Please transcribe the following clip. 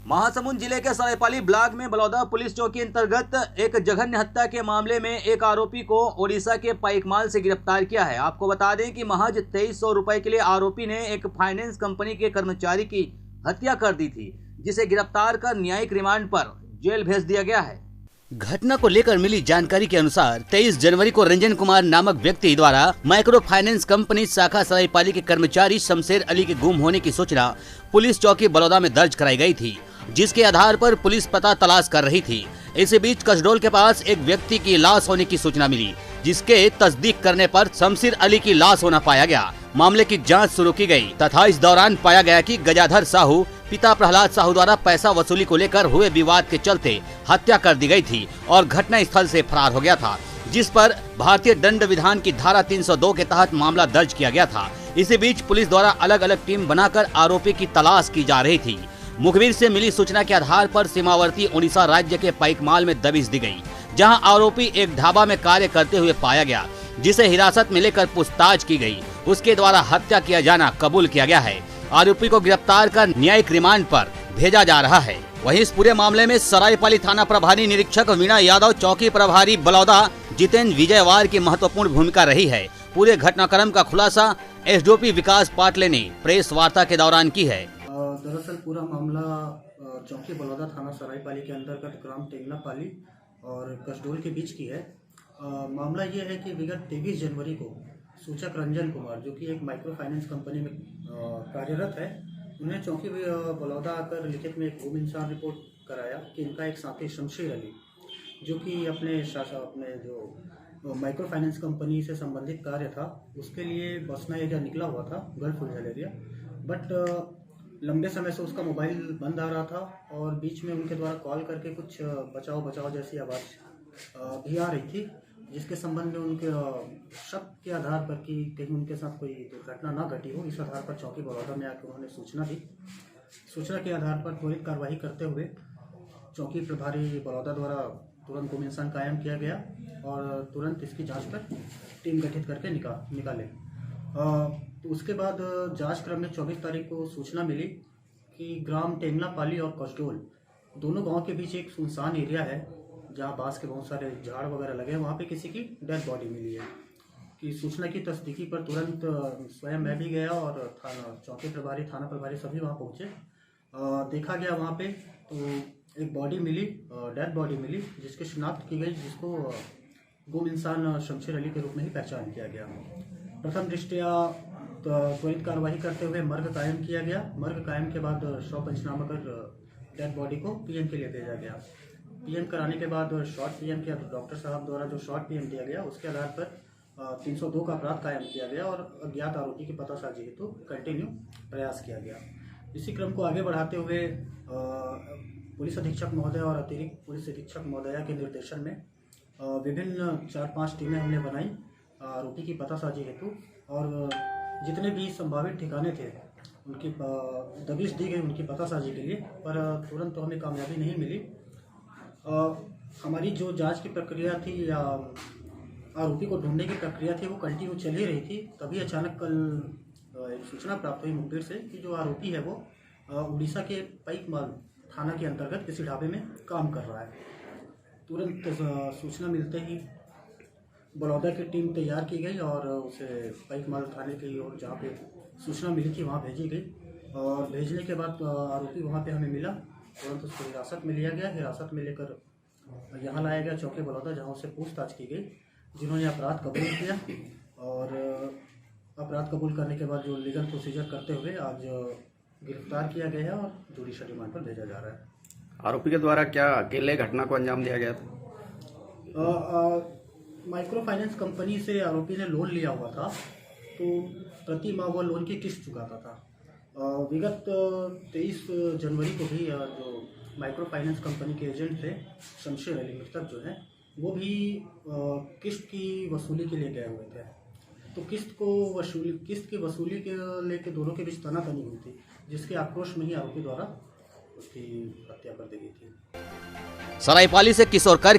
महासमुंद जिले के सरायपाली ब्लॉक में बलौदा पुलिस चौकी अंतर्गत एक जघन्य हत्या के मामले में एक आरोपी को ओडिशा के पाइकमाल से गिरफ्तार किया है। आपको बता दें कि महज 2300 रुपए के लिए आरोपी ने एक फाइनेंस कंपनी के कर्मचारी की हत्या कर दी थी, जिसे गिरफ्तार कर न्यायिक रिमांड पर जेल भेज दिया गया है। घटना को लेकर मिली जानकारी के अनुसार 23 जनवरी को रंजन कुमार नामक व्यक्ति द्वारा माइक्रो फाइनेंस कंपनी शाखा सरायपाली के कर्मचारी शमशेर अली के गुम होने की सूचना पुलिस चौकी बलौदा में दर्ज कराई गई थी, जिसके आधार पर पुलिस पता तलाश कर रही थी। इसी बीच कसडोल के पास एक व्यक्ति की लाश होने की सूचना मिली, जिसके तस्दीक करने पर शमशेर अली की लाश होना पाया गया। मामले की जांच शुरू की गई तथा इस दौरान पाया गया कि गजाधर साहू पिता प्रहलाद साहू द्वारा पैसा वसूली को लेकर हुए विवाद के चलते हत्या कर दी गई थी और घटना स्थल से फरार हो गया था, जिस पर भारतीय दंड विधान की धारा 302 के तहत मामला दर्ज किया गया था। इसी बीच पुलिस द्वारा अलग अलग टीम बनाकर आरोपी की तलाश की जा रही थी। मुखबिर से मिली सूचना के आधार पर सीमावर्ती उड़ीसा राज्य के पाइकमाल में दबिश दी गई, जहां आरोपी एक ढाबा में कार्य करते हुए पाया गया, जिसे हिरासत में लेकर पूछताछ की गई। उसके द्वारा हत्या किया जाना कबूल किया गया है। आरोपी को गिरफ्तार कर न्यायिक रिमांड पर भेजा जा रहा है। वहीं इस पूरे मामले में सरायपाली थाना प्रभारी निरीक्षक वीणा यादव, चौकी प्रभारी बलौदा जितेंद्र विजयवार की महत्वपूर्ण भूमिका रही है। पूरे घटनाक्रम का खुलासा एसडीओपी विकास पाटले ने प्रेस वार्ता के दौरान की है। दरअसल पूरा मामला चौकी बलौदा थाना सरायपाली के अंतर्गत ग्राम टेंगनापाली और कसडोल के बीच की है। मामला ये है कि विगत 23 जनवरी को सूचक रंजन कुमार, जो कि एक माइक्रो फाइनेंस कंपनी में कार्यरत है, उन्हें चौकी बलौदा आकर लिखित में एक गुम इंसान रिपोर्ट कराया कि इनका एक साथी शमशेर अली, जो कि अपने जो माइक्रो फाइनेंस कंपनी से संबंधित कार्य था, उसके लिए बसना एरिया निकला हुआ था, गल्फ उलझल एरिया। बट लंबे समय से उसका मोबाइल बंद आ रहा था और बीच में उनके द्वारा कॉल करके कुछ बचाओ बचाओ जैसी आवाज़ भी आ रही थी, जिसके संबंध में उनके शक के आधार पर कि कहीं उनके साथ कोई दुर्घटना ना घटी हो, इस आधार पर चौकी बलौदा में आकर उन्होंने सूचना दी। सूचना के आधार पर त्वरित कार्रवाई करते हुए चौकी प्रभारी बलौदा द्वारा तुरंत गुम इंसान कायम किया गया और तुरंत इसकी जांच कर टीम गठित करके निकाले। तो उसके बाद जांच क्रम में 24 तारीख को सूचना मिली कि ग्राम टेंगनापाली और कसडोल दोनों गांव के बीच एक सुनसान एरिया है, जहां बांस के बहुत सारे झाड़ वगैरह लगे हैं, वहां पे किसी की डेड बॉडी मिली है। कि सूचना की तस्दीकी पर तुरंत स्वयं मैं भी गया और चौकी प्रभारी, थाना प्रभारी सभी वहां पहुंचे। देखा गया वहां पे तो एक बॉडी मिली, डेड बॉडी मिली, जिसकी शिनाख्त की गई, जिसको गुम इंसान शमशेर अली के रूप में ही पहचान किया गया। प्रथम दृष्टया त्वरित कार्रवाई करते हुए मर्ग कायम किया गया। मर्ग कायम के बाद शव पंचनामा कर डेड बॉडी को पीएम के लिए भेजा गया। पीएम कराने के बाद शॉर्ट पीएम किया, डॉक्टर साहब द्वारा जो शॉर्ट पीएम दिया गया, उसके आधार पर 302 का अपराध कायम किया गया और अज्ञात आरोपी की पतासाजी हेतु कंटिन्यू प्रयास किया गया। इसी क्रम को आगे बढ़ाते हुए पुलिस अधीक्षक महोदय और अतिरिक्त पुलिस अधीक्षक महोदया के निर्देशन में विभिन्न 4-5 टीमें हमने बनाई आरोपी की पतासाजी हेतु, और जितने भी संभावित ठिकाने थे उनकी दबिश दी गई उनकी पतासाजी के लिए, पर तुरंत तो हमें कामयाबी नहीं मिली। हमारी जो जांच की प्रक्रिया थी या आरोपी को ढूंढने की प्रक्रिया थी, वो कंटिन्यू चल ही रही थी। तभी अचानक कल एक सूचना प्राप्त हुई मुखबिर से कि जो आरोपी है वो उड़ीसा के पाइकमाल थाना के अंतर्गत किसी ढाबे में काम कर रहा है। तुरंत सूचना मिलते ही बलौदा की टीम तैयार की गई और उसे पाइकमाल थाने की ओर जहाँ पे सूचना मिली थी वहाँ भेजी गई, और भेजने के बाद आरोपी वहाँ पे हमें मिला। तुरंत उसको हिरासत में लिया गया। हिरासत में लेकर यहाँ लाया गया चौकी बलौदा, जहाँ उससे पूछताछ की गई, जिन्होंने अपराध कबूल किया, और अपराध कबूल करने के बाद जो लीगल प्रोसीजर करते हुए आज गिरफ्तार किया गया है और जुडिशियल रिमांड पर भेजा जा रहा है। आरोपी के द्वारा क्या अकेले घटना को अंजाम दिया गया था? माइक्रो फाइनेंस कंपनी से आरोपी ने लोन लिया हुआ था, तो प्रति माह वो लोन की किस्त चुकाता था। विगत 23 जनवरी को भी जो माइक्रो फाइनेंस कंपनी के एजेंट थे शमशेर अली मृतक जो हैं, वो भी किस्त की वसूली के लिए गए हुए थे। तो किस्त की वसूली के लेके दोनों के बीच तनातनी हुई थी, जिसके आक्रोश में ही आरोपी द्वारा उसकी हत्या कर दी गई थी। सरायपाली से किशोर कर